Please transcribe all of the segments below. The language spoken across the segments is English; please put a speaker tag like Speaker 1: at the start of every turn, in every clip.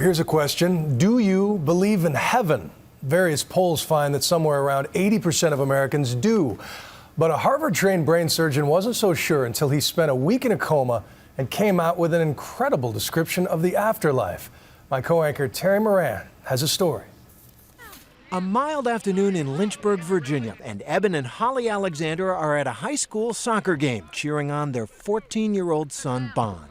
Speaker 1: Here's a question. Do you believe in heaven? Various polls find that somewhere around 80% of Americans do. But a Harvard-trained brain surgeon wasn't so sure until he spent a week in a coma and came out with an incredible description of the afterlife. My co-anchor Terry Moran has a story.
Speaker 2: A mild afternoon in Lynchburg, Virginia, and Eben and Holly Alexander are at a high school soccer game cheering on their 14-year-old son, Bond.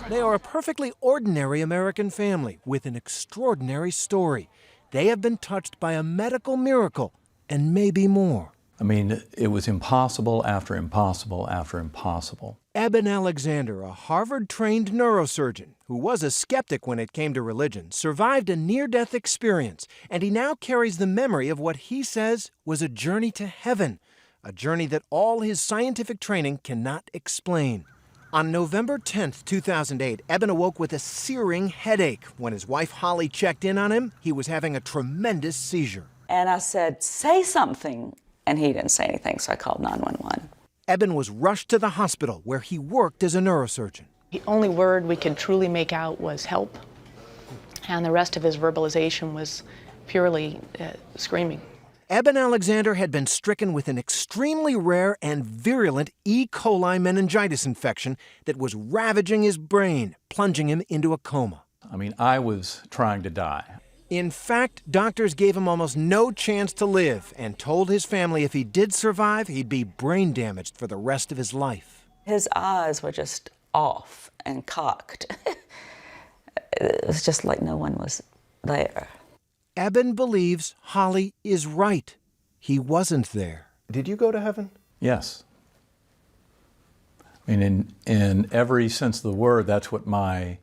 Speaker 2: They are a perfectly ordinary American family with an extraordinary story. They have been touched by a medical miracle and maybe more.
Speaker 3: I mean, it was impossible after impossible after impossible.
Speaker 2: Eben Alexander, a Harvard-trained neurosurgeon who was a skeptic when it came to religion, survived a near-death experience, and he now carries the memory of what he says was a journey to heaven, a journey that all his scientific training cannot explain. On November 10th, 2008, Eben awoke with a searing headache. When his wife Holly checked in on him, he was having a tremendous seizure.
Speaker 4: And I said, say something. And he didn't say anything, so I called 911.
Speaker 2: Eben was rushed to the hospital where he worked as a neurosurgeon.
Speaker 5: The only word we could truly make out was help, and the rest of his verbalization was purely screaming.
Speaker 2: Eben Alexander had been stricken with an extremely rare and virulent E. coli meningitis infection that was ravaging his brain, plunging him into a coma.
Speaker 3: I mean, I was trying to die.
Speaker 2: In fact, doctors gave him almost no chance to live and told his family if he did survive, he'd be brain damaged for the rest of his life.
Speaker 4: His eyes were just off and cocked. It was just like no one was there.
Speaker 2: Eben believes Holly is right. He wasn't there.
Speaker 6: Did you go to heaven?
Speaker 3: Yes. I mean, in every sense of the word, that's what my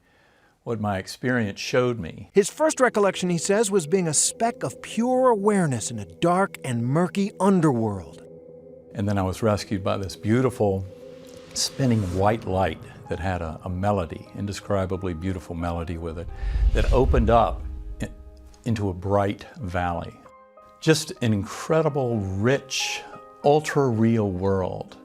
Speaker 3: experience showed me.
Speaker 2: His first recollection, he says, was being a speck of pure awareness in a dark and murky underworld.
Speaker 3: And then I was rescued by this beautiful spinning white light that had a melody, indescribably beautiful melody with it, that opened up into a bright valley. Just an incredible, rich, ultra-real world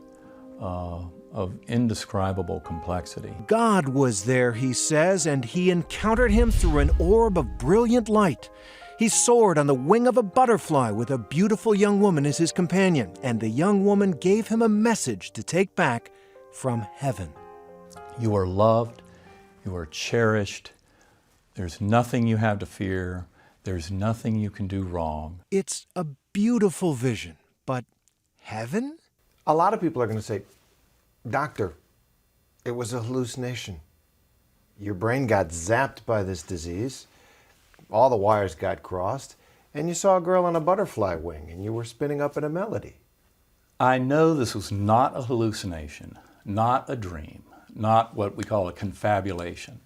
Speaker 3: of indescribable complexity.
Speaker 2: God was there, he says, and he encountered him through an orb of brilliant light. He soared on the wing of a butterfly with a beautiful young woman as his companion, and the young woman gave him a message to take back from heaven.
Speaker 3: You are loved, you are cherished, there's nothing you have to fear, there's nothing you can do wrong.
Speaker 2: It's a beautiful vision, but heaven?
Speaker 6: A lot of people are going to say, Doctor, it was a hallucination. Your brain got zapped by this disease, all the wires got crossed, and you saw a girl on a butterfly wing and you were spinning up in a melody.
Speaker 3: I know this was not a hallucination, not a dream, not what we call a confabulation.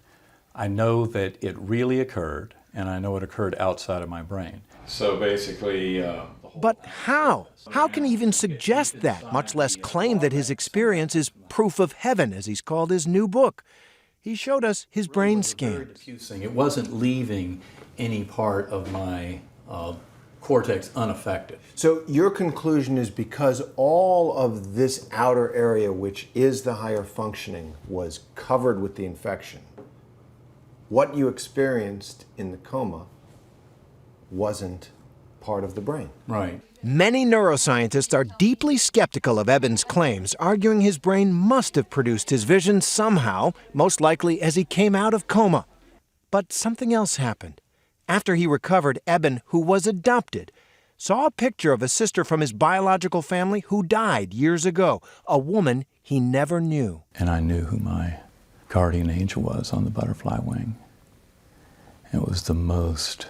Speaker 3: I know that it really occurred, and I know it occurred outside of my brain. So basically,
Speaker 2: But how? How can he even suggest that, much less claim that his experience is proof of heaven, as he's called his new book? He showed us his brain scan.
Speaker 3: It wasn't leaving any part of my cortex unaffected.
Speaker 6: So your conclusion is because all of this outer area, which is the higher functioning, was covered with the infection, what you experienced in the coma wasn't part of the brain.
Speaker 3: Right.
Speaker 2: Many neuroscientists are deeply skeptical of Eben's claims, arguing his brain must have produced his vision somehow, most likely as he came out of coma. But something else happened. After he recovered, Eben, who was adopted, saw a picture of a sister from his biological family who died years ago, a woman he never knew.
Speaker 3: And I knew who my guardian angel was on the butterfly wing. It was the most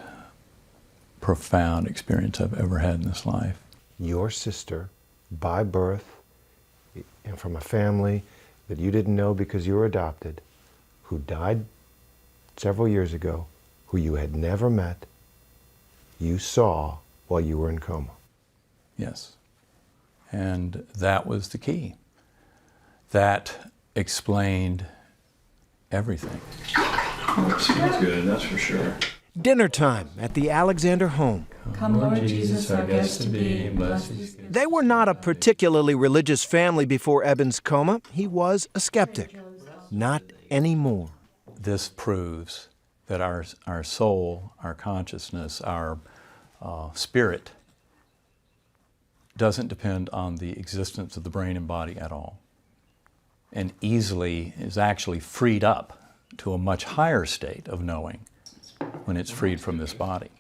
Speaker 3: profound experience I've ever had in this life.
Speaker 6: Your sister, by birth, and from a family that you didn't know because you were adopted, who died several years ago, who you had never met, you saw while you were in coma.
Speaker 3: Yes. And that was the key. That explained everything.
Speaker 7: Smells good, that's for sure.
Speaker 2: Dinner time at the Alexander home.
Speaker 7: Come, Lord Jesus, our guest to be, blessed.
Speaker 2: They were not a particularly religious family before Eben's coma. He was a skeptic. Not anymore.
Speaker 3: This proves that our soul, our consciousness, our spirit doesn't depend on the existence of the brain and body at all, and easily is actually freed up to a much higher state of knowing when it's freed from this body.